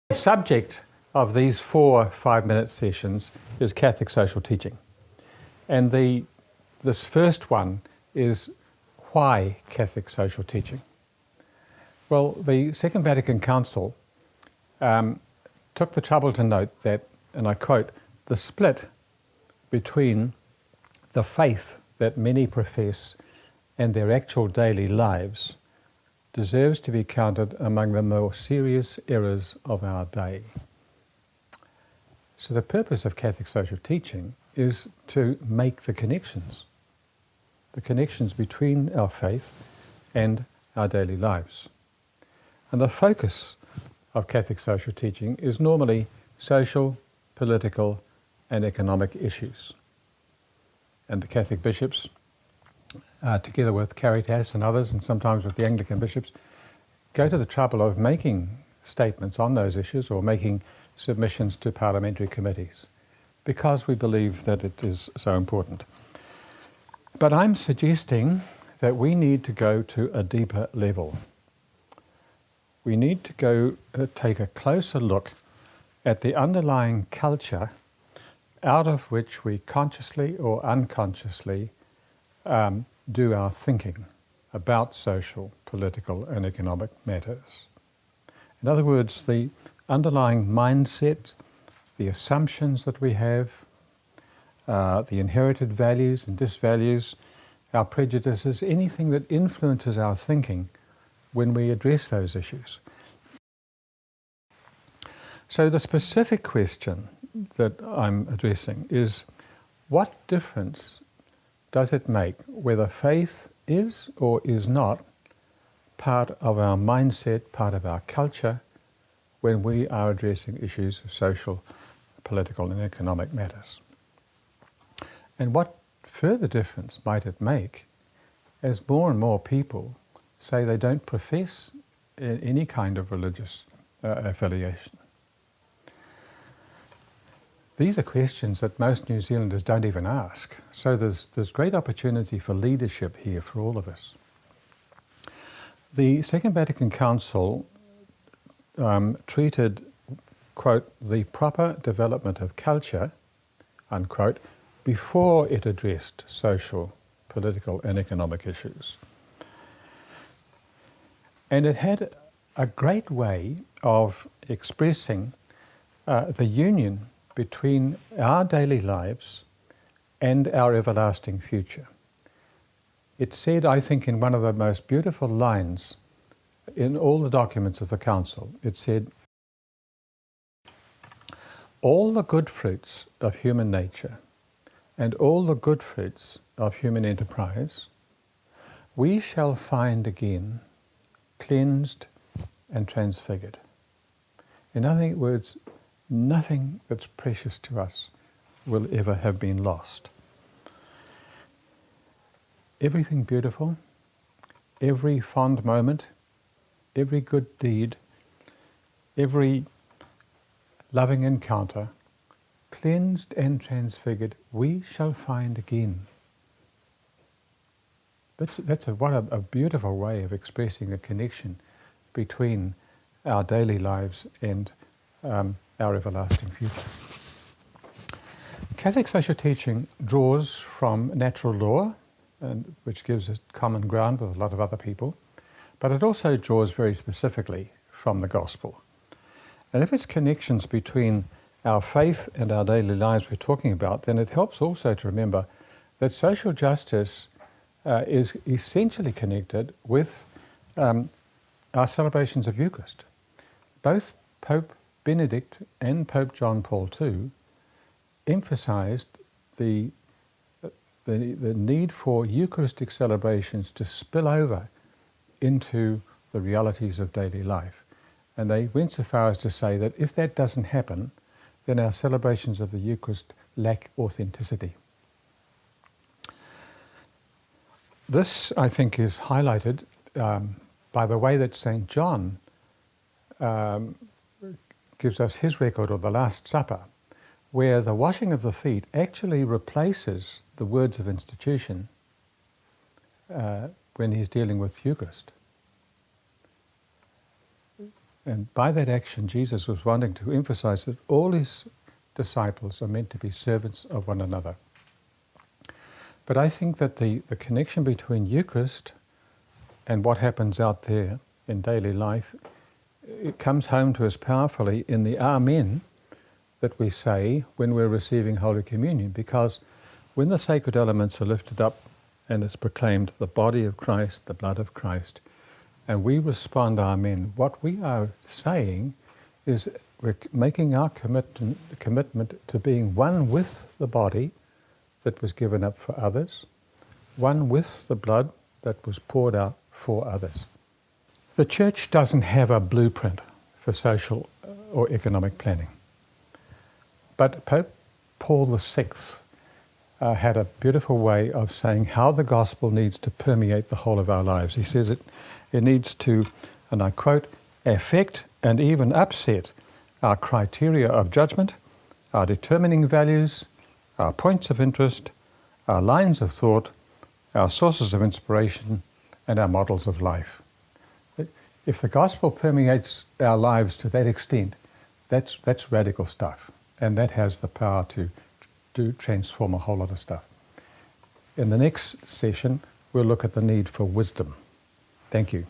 The subject of these 4 5-minute sessions is Catholic social teaching. And this first one is why Catholic social teaching? Well, the Second Vatican Council took the trouble to note that, and I quote, the split between the faith that many profess and their actual daily lives deserves to be counted among the more serious errors of our day. So the purpose of Catholic social teaching is to make the connections between our faith and our daily lives. And the focus of Catholic social teaching is normally social, political, and economic issues. And the Catholic bishops, together with Caritas and others, and sometimes with the Anglican bishops, go to the trouble of making statements on those issues or making submissions to parliamentary committees because we believe that it is so important. But I'm suggesting that we need to go to a deeper level. We need to go take a closer look at the underlying culture out of which we consciously or unconsciously do our thinking about social, political and economic matters. In other words, the underlying mindset, the assumptions that we have, the inherited values and disvalues, our prejudices, anything that influences our thinking when we address those issues. So the specific question that I'm addressing is, what difference does it make whether faith is or is not part of our mindset, part of our culture, when we are addressing issues of social, political and economic matters? And what further difference might it make as more and more people say they don't profess any kind of religious affiliation? These are questions that most New Zealanders don't even ask. So there's great opportunity for leadership here for all of us. The Second Vatican Council treated, quote, the proper development of culture, unquote, before it addressed social, political and economic issues. And it had a great way of expressing the union between our daily lives and our everlasting future. It said, I think, in one of the most beautiful lines in all the documents of the Council, it said, all the good fruits of human nature and all the good fruits of human enterprise we shall find again cleansed and transfigured. In other words, nothing that's precious to us will ever have been lost. Everything beautiful, every fond moment, every good deed, every loving encounter, cleansed and transfigured, we shall find again. What a beautiful way of expressing the connection between our daily lives and our everlasting future. Catholic social teaching draws from natural law, which gives us common ground with a lot of other people, but it also draws very specifically from the gospel. And if it's connections between our faith and our daily lives we're talking about, then it helps also to remember that social justice is essentially connected with our celebrations of Eucharist. Both Pope Benedict and Pope John Paul II emphasized the need for Eucharistic celebrations to spill over into the realities of daily life. And they went so far as to say that if that doesn't happen, then our celebrations of the Eucharist lack authenticity. This, I think, is highlighted by the way that St. John gives us his record of the Last Supper, where the washing of the feet actually replaces the words of institution when he's dealing with Eucharist. And by that action, Jesus was wanting to emphasize that all his disciples are meant to be servants of one another. But I think that the connection between Eucharist and what happens out there in daily life, it comes home to us powerfully in the Amen that we say when we're receiving Holy Communion, because when the sacred elements are lifted up and it's proclaimed the body of Christ, the blood of Christ, and we respond Amen, what we are saying is we're making our commitment to being one with the body that was given up for others, one with the blood that was poured out for others. The Church doesn't have a blueprint for social or economic planning. But Pope Paul VI had a beautiful way of saying how the gospel needs to permeate the whole of our lives. He says it needs to, and I quote, affect and even upset our criteria of judgment, our determining values, our points of interest, our lines of thought, our sources of inspiration, and our models of life. If the gospel permeates our lives to that extent, that's radical stuff. And that has the power to transform a whole lot of stuff. In the next session, we'll look at the need for wisdom. Thank you.